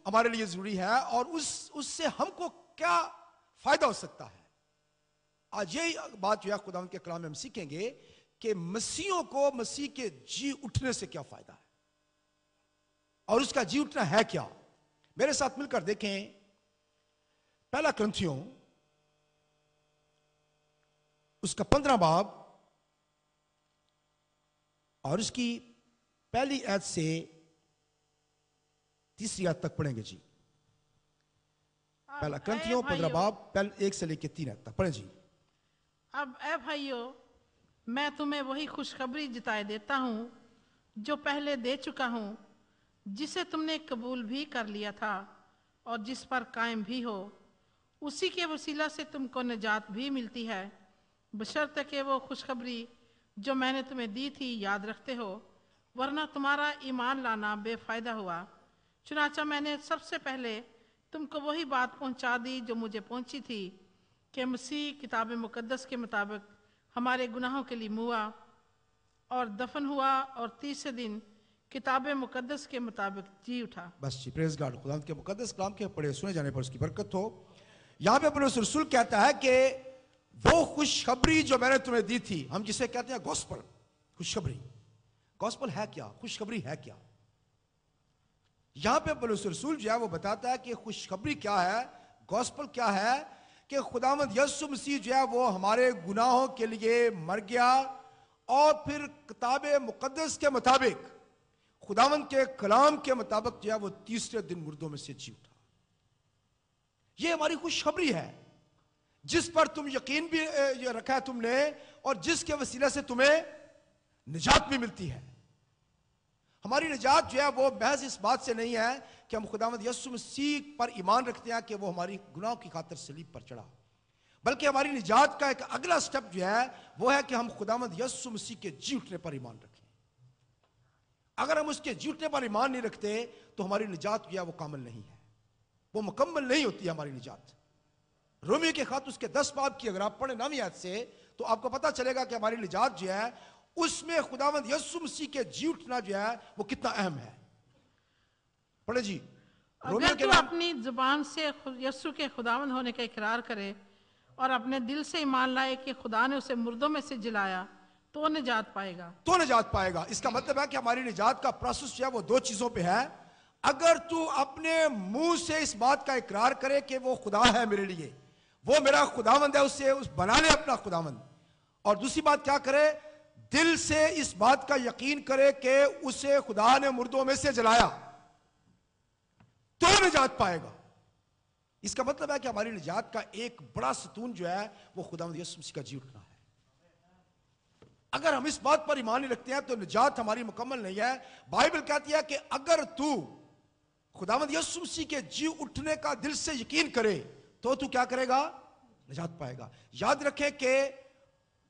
ہمارے لیے ضروری ہے اور اس سے ہم کو کیا فائدہ ہو سکتا ہے. آج یہی بات جو ہے خداوند کے کلام میں ہم سیکھیں گے کہ مسیحوں کو مسیح کے جی اٹھنے سے کیا فائدہ ہے اور اس کا جی اٹھنا ہے کیا. میرے ساتھ مل کر دیکھیں پہلا کرنتھیوں اس کا 15 باب اور اس کی پہلی آیت سے تیسری آیت تک پڑھیں گے جی. پہلا کرنتھیوں 15 باب 1 سے لے کے 3 آیت تک پڑھیں جی. اب اے بھائیو، میں تمہیں وہی خوشخبری جتائے دیتا ہوں جو پہلے دے چکا ہوں، جسے تم نے قبول بھی کر لیا تھا اور جس پر قائم بھی ہو. اسی کے وسیلہ سے تم کو نجات بھی ملتی ہے، بشرطے کہ وہ خوشخبری جو میں نے تمہیں دی تھی یاد رکھتے ہو، ورنہ تمہارا ایمان لانا بے فائدہ ہوا. چنانچہ میں نے سب سے پہلے تم کو وہی بات پہنچا دی جو مجھے پہنچی تھی، کہ مسیح کتاب مقدس کے مطابق ہمارے گناہوں کے لیے ہوا اور دفن ہوا اور تیسرے دن کتاب مقدس کے مطابق جی اٹھا. بس جی، پریز گاڈ. خدا کے مقدس کلام کے پڑھے سنے جانے پر اس کی برکت ہو. یہاں پہ اپنے رسول کہتا ہے کہ وہ خوشخبری جو میں نے تمہیں دی تھی، ہم جسے کہتے ہیں گوسپل، خوشخبری. گوسپل ہے کیا؟ خوشخبری ہے کیا؟ یہاں پہ پولس رسول جو ہے وہ بتاتا ہے کہ خوشخبری کیا ہے، گوسپل کیا ہے، کہ خداوند یسوع مسیح جو ہے وہ ہمارے گناہوں کے لیے مر گیا اور پھر کتاب مقدس کے مطابق، خداوند کے کلام کے مطابق جو ہے وہ تیسرے دن مردوں میں سے جی اٹھا. یہ ہماری خوشخبری ہے جس پر تم یقین بھی رکھا ہے تم نے، اور جس کے وسیلہ سے تمہیں نجات بھی ملتی ہے. ہماری نجات جو ہے وہ محض اس بات سے نہیں ہے کہ ہم خداوند یسوع مسیح پر ایمان رکھتے ہیں کہ وہ ہماری گناہوں کی خاطر صلیب پر چڑھا، بلکہ ہماری نجات کا ایک اگلا سٹیپ جو ہے وہ ہے کہ ہم خداوند یسوع مسیح کے جی اٹھنے پر ایمان رکھیں. اگر ہم اس کے جی اٹھنے پر ایمان نہیں رکھتے تو ہماری نجات جو ہے وہ کامل نہیں ہے، وہ مکمل نہیں ہوتی ہے ہماری نجات. رومیو کے خط اس کے 10 باب کی اگر آپ پڑھیں 9 آیت سے تو آپ کو پتا چلے گا کہ ہماری نجات جو ہے اس میں خداوند یسوع مسیح کے جی اٹھنا جو ہے وہ کتنا اہم ہے. پڑھیں جی. اگر تو اپنی زبان سے یسوع کے خداوند ہونے کا اقرار کرے اور اپنے دل سے ایمان لائے کہ خدا نے اسے مردوں میں سے جلایا تو نجات پائے گا. تو نجات پائے گا. اس کا مطلب ہے کہ ہماری نجات کا پروسیس جو ہے وہ 2 چیزوں پہ ہے. اگر تو اپنے منہ سے اس بات کا اقرار کرے کہ وہ خدا ہے میرے لیے، وہ میرا خداوند ہے، اسے بنا لے اپنا خداوند، اور دوسری بات کیا کرے، دل سے اس بات کا یقین کرے کہ اسے خدا نے مردوں میں سے جلایا، تو نجات پائے گا. اس کا مطلب ہے کہ ہماری نجات کا ایک بڑا ستون جو ہے وہ خداوند یسوع مسیح کا جی اٹھنا ہے. اگر ہم اس بات پر ایمان نہیں رکھتے ہیں تو نجات ہماری مکمل نہیں ہے. بائبل کہتی ہے کہ اگر تو خداوند یسوع مسیح کے جی اٹھنے کا دل سے یقین کرے تو کیا کرے گا؟ نجات پائے گا. یاد رکھیں کہ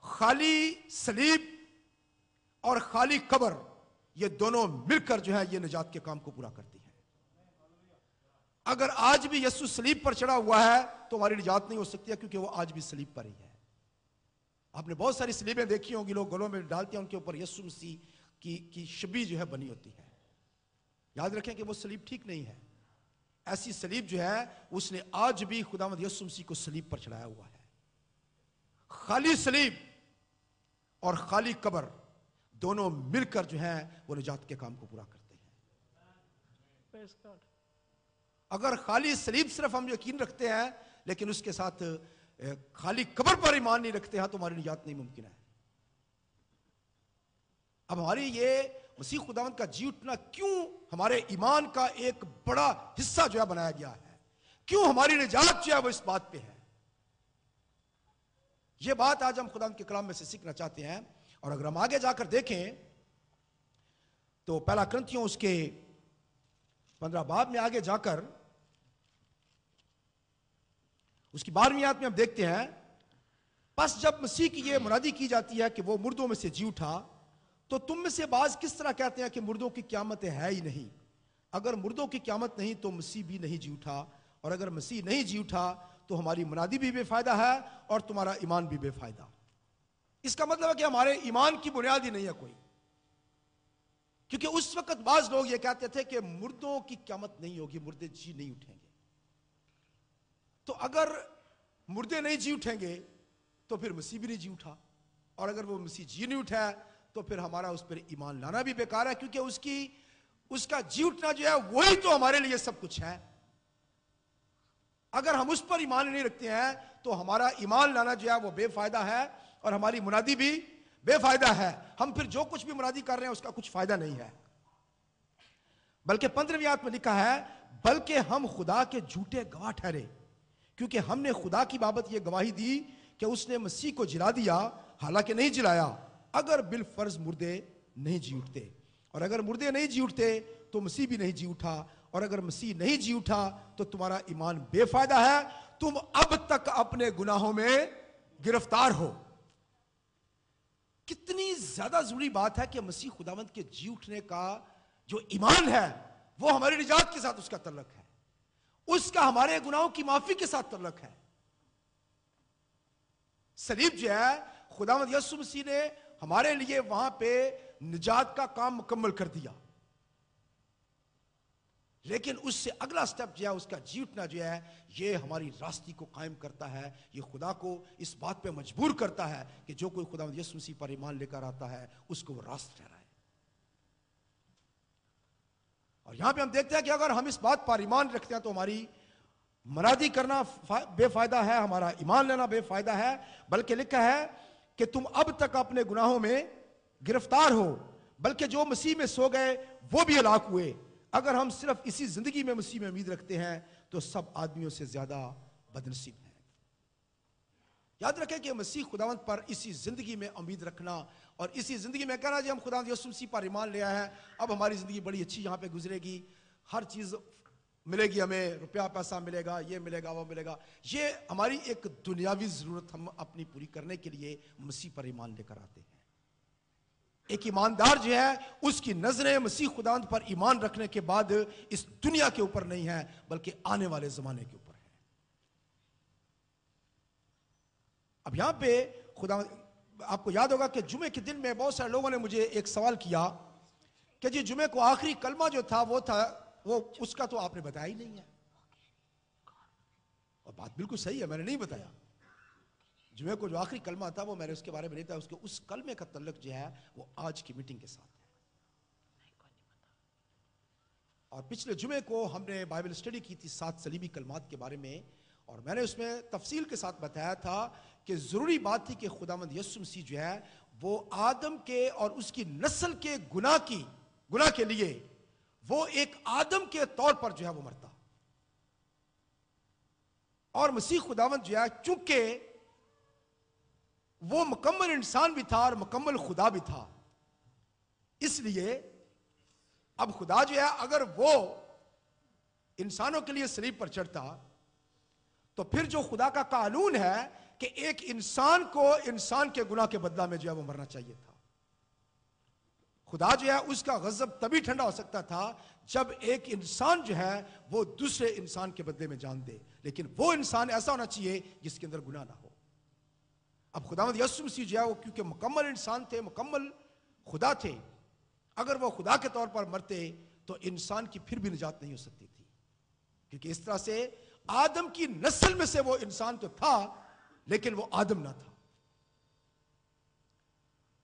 خالی صلیب اور خالی قبر یہ دونوں مل کر جو ہے یہ نجات کے کام کو پورا کرتی ہے. اگر آج بھی یسوع صلیب پر چڑھا ہوا ہے تو ہماری نجات نہیں ہو سکتی ہے، کیونکہ وہ آج بھی صلیب پر ہی ہے. آپ نے بہت ساری صلیبیں دیکھی ہوں گی، لوگ گلوں میں ڈالتے ہیں، ان کے اوپر یسوع مسیح کی شبیہ جو ہے بنی ہوتی ہے. یاد رکھیں کہ وہ صلیب ٹھیک نہیں ہے. ایسی صلیب جو ہے اس نے آج بھی خداوند یسوع مسیح کو صلیب پر چڑھایا ہوا ہے. خالی صلیب اور خالی قبر دونوں مل کر جو ہے وہ نجات کے کام کو پورا کرتے ہیں. اگر خالی صلیب صرف ہم یقین رکھتے ہیں لیکن اس کے ساتھ خالی قبر پر ایمان نہیں رکھتے ہیں تو ہماری نجات نہیں ممکن ہے. اب ہماری یہ مسیح خداوند کا جی اٹھنا کیوں ہمارے ایمان کا ایک بڑا حصہ جو ہے بنایا گیا ہے، کیوں ہماری نجات جو ہے وہ اس بات پہ ہے، یہ بات آج ہم خداوند کے کلام میں سے سیکھنا چاہتے ہیں. اور اگر ہم آگے جا کر دیکھیں تو پہلا کرنتھیوں اس کے 15 باب میں آگے جا کر اس کی 12ویں آیت میں ہم دیکھتے ہیں، پس جب مسیح کی یہ منادی کی جاتی ہے کہ وہ مردوں میں سے جی اٹھا تو تم میں سے بعض کس طرح کہتے ہیں کہ مردوں کی قیامت ہے ہی نہیں. اگر مردوں کی قیامت نہیں تو مسیح بھی نہیں جی اٹھا، اور اگر مسیح نہیں جی اٹھا تو ہماری منادی بھی بے فائدہ ہے اور تمہارا ایمان بھی بے فائدہ. اس کا مطلب ہے کہ ہمارے ایمان کی بنیاد ہی نہیں ہے کوئی. کیونکہ اس وقت بعض لوگ یہ کہتے تھے کہ مردوں کی قیامت نہیں ہوگی، مردے جی نہیں اٹھیں گے. تو اگر مردے نہیں جی اٹھیں گے تو پھر مسیح بھی نہیں جی اٹھا، اور اگر وہ مسیح جی نہیں اٹھا تو پھر ہمارا اس پر ایمان لانا بھی بیکار ہے، کیونکہ اس کا جی اٹھنا جو ہے وہی تو ہمارے لیے سب کچھ ہے. اگر ہم اس پر ایمان نہیں رکھتے ہیں تو ہمارا ایمان لانا جو ہے وہ بے فائدہ ہے، اور ہماری منادی بھی بے فائدہ ہے. ہم پھر جو کچھ بھی منادی کر رہے ہیں اس کا کچھ فائدہ نہیں ہے. بلکہ 15ویں آیت میں لکھا ہے بلکہ ہم خدا کے جھوٹے گواہ ٹھہرے، کیونکہ ہم نے خدا کی بابت یہ گواہی دی کہ اس نے مسیح کو جلا دیا، حالانکہ نہیں جلایا، اگر بالفرض مردے نہیں جی اٹھتے. اور اگر مردے نہیں جی اٹھتے تو مسیح بھی نہیں جی اٹھا، اور اگر مسیح نہیں جی اٹھا تو تمہارا ایمان بے فائدہ ہے، تم اب تک اپنے گناہوں میں گرفتار ہو. کتنی زیادہ ضروری بات ہے کہ مسیح خداوند کے جی اٹھنے کا جو ایمان ہے وہ ہماری نجات کے ساتھ اس کا تعلق ہے، اس کا ہمارے گناہوں کی معافی کے ساتھ تعلق ہے. صلیب جو ہے خداوند یسوع مسیح نے ہمارے لیے وہاں پہ نجات کا کام مکمل کر دیا، لیکن اس سے اگلا سٹیپ جو ہے اس کا جی اٹھنا جو ہے یہ ہماری راستی کو قائم کرتا ہے. یہ خدا کو اس بات پہ مجبور کرتا ہے کہ جو کوئی خداوند یسوع مسیح پر ایمان لے کر آتا ہے اس کو وہ راست ٹھہرائے. اور یہاں پہ ہم دیکھتے ہیں کہ اگر ہم اس بات پر ایمان رکھتے ہیں تو ہماری منادی کرنا بے فائدہ ہے، ہمارا ایمان لینا بے فائدہ ہے. بلکہ لکھا ہے کہ تم اب تک اپنے گناہوں میں گرفتار ہو، بلکہ جو مسیح میں سو گئے وہ بھی ہلاک ہوئے. اگر ہم صرف اسی زندگی میں مسیح میں امید رکھتے ہیں تو سب آدمیوں سے زیادہ بدنصیب ہیں. یاد رکھیں کہ مسیح خداوند پر اسی زندگی میں امید رکھنا اور اسی زندگی میں کہنا جی ہم خداوند یسوع مسیح پر ایمان لیا ہے، اب ہماری زندگی بڑی اچھی یہاں پہ گزرے گی، ہر چیز ملے گی، ہمیں روپیہ پیسہ ملے گا، یہ ملے گا وہ ملے گا. یہ ہماری ایک دنیاوی ضرورت ہم اپنی پوری کرنے کے لیے مسیح پر ایمان لے کر آتے ہیں. ایک ایماندار جو ہے اس کی نظریں مسیح خداوند پر ایمان رکھنے کے بعد اس دنیا کے اوپر نہیں ہے بلکہ آنے والے زمانے کے اوپر ہے. اب یہاں پہ خداوند آپ کو یاد ہوگا کہ جمعے کے دن میں بہت سارے لوگوں نے مجھے ایک سوال کیا کہ جی جمعے کو آخری کلمہ جو تھا وہ اس کا تو آپ نے بتایا ہی نہیں ہے. اور بات بالکل صحیح ہے، میں نے نہیں بتایا. جمعے کو جو آخری کلمہ تھا وہ میں نے اس کے بارے میں نہیں تھا، اس کلمے کا تعلق جو ہے وہ آج کی میٹنگ کے ساتھ ہے. اور پچھلے جمعے کو ہم نے بائبل اسٹڈی کی تھی 7 صلیبی کلمات کے بارے میں، اور میں نے اس میں تفصیل کے ساتھ بتایا تھا کہ ضروری بات تھی کہ خداوند یسوع مسیح جو ہے وہ آدم کے اور اس کی نسل کے گناہ کے لیے وہ ایک آدم کے طور پر جو ہے وہ مرتا. اور مسیح خداوند جو ہے چونکہ وہ مکمل انسان بھی تھا اور مکمل خدا بھی تھا، اس لیے اب خدا جو ہے اگر وہ انسانوں کے لیے صلیب پر چڑھتا تو پھر جو خدا کا قانون ہے کہ ایک انسان کو انسان کے گناہ کے بدلہ میں جو ہے وہ مرنا چاہیے تھا. خدا جو ہے اس کا غضب تبھی ٹھنڈا ہو سکتا تھا جب ایک انسان جو ہے وہ دوسرے انسان کے بدلے میں جان دے، لیکن وہ انسان ایسا ہونا چاہیے جس کے اندر گناہ نہ ہو. اب خداوند یسوع مسیح جو ہے وہ کیونکہ مکمل انسان تھے، مکمل خدا تھے، اگر وہ خدا کے طور پر مرتے تو انسان کی پھر بھی نجات نہیں ہو سکتی تھی، کیونکہ اس طرح سے آدم کی نسل میں سے وہ انسان تو تھا لیکن وہ آدم نہ تھا.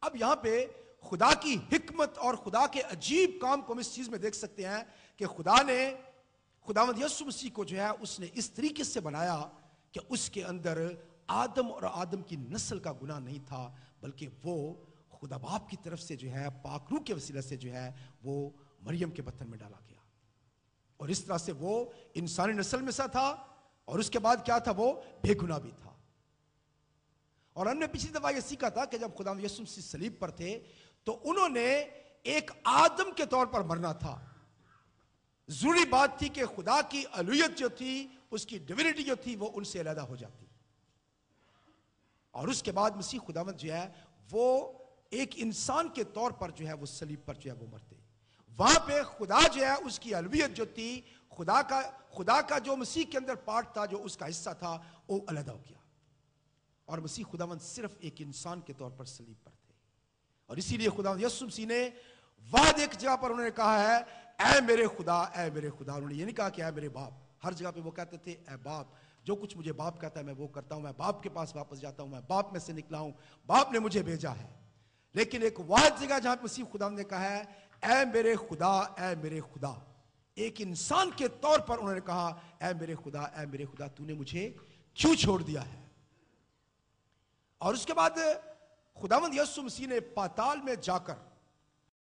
اب یہاں پہ خدا کی حکمت اور خدا کے عجیب کام کو ہم اس چیز میں دیکھ سکتے ہیں کہ خدا نے خداوند یسوع مسیح کو جو ہے اس نے اس طریقے سے بنایا کہ اس کے اندر آدم اور آدم کی نسل کا گناہ نہیں تھا، بلکہ وہ خدا باپ کی طرف سے جو ہے پاک روح کے وسیلہ سے جو ہے وہ مریم کے بطن میں ڈالا گیا، اور اس طرح سے وہ انسانی نسل میں سے تھا اور اس کے بعد کیا تھا وہ بے گناہ بھی تھا. اور ہم نے پچھلی دفعہ یہ سیکھا تھا کہ جب خداوند یسوع مسیح صلیب پر تھے تو انہوں نے ایک آدم کے طور پر مرنا تھا. ضروری بات تھی کہ خدا کی الوہیت جو تھی، اس کی ڈیوینٹی جو تھی وہ ان سے علیحدہ ہو جاتی، اور اس کے بعد مسیح خداوند جو ہے وہ ایک انسان کے طور پر جو ہے وہ صلیب پر جو ہے وہ مرتے. وہاں پہ خدا جو ہے اس کی الوہیت جو تھی، خدا کا جو مسیح کے اندر پارٹ تھا، جو اس کا حصہ تھا، وہ علیحدہ ہو گیا، اور مسیح خداوند صرف ایک انسان کے طور پر صلیب پر تھے. اور اسی لیے خداوند یسوع مسیح نے وعدے کی جگہ پر انہوں نے کہا ہے اے میرے خدا، اے میرے خدا. انہوں نے یہ نہیں کہا کہ اے میرے باپ. ہر جگہ پہ وہ کہتے تھے اے باپ، جو کچھ مجھے باپ کہتا ہے میں وہ کرتا ہوں، میں باپ کے پاس واپس جاتا ہوں، میں باپ میں سے نکلا ہوں، باپ نے مجھے بھیجا ہے. لیکن ایک واحد جگہ جہاں پہ مسیح خدا نے کہا ہے اے میرے خدا، اے میرے خدا، ایک انسان کے طور پر انہوں نے کہا اے میرے خدا، اے میرے خدا، تو نے مجھے کیوں چھوڑ دیا ہے. اور اس کے بعد خداوند یسوع مسیح نے پاتال میں جا کر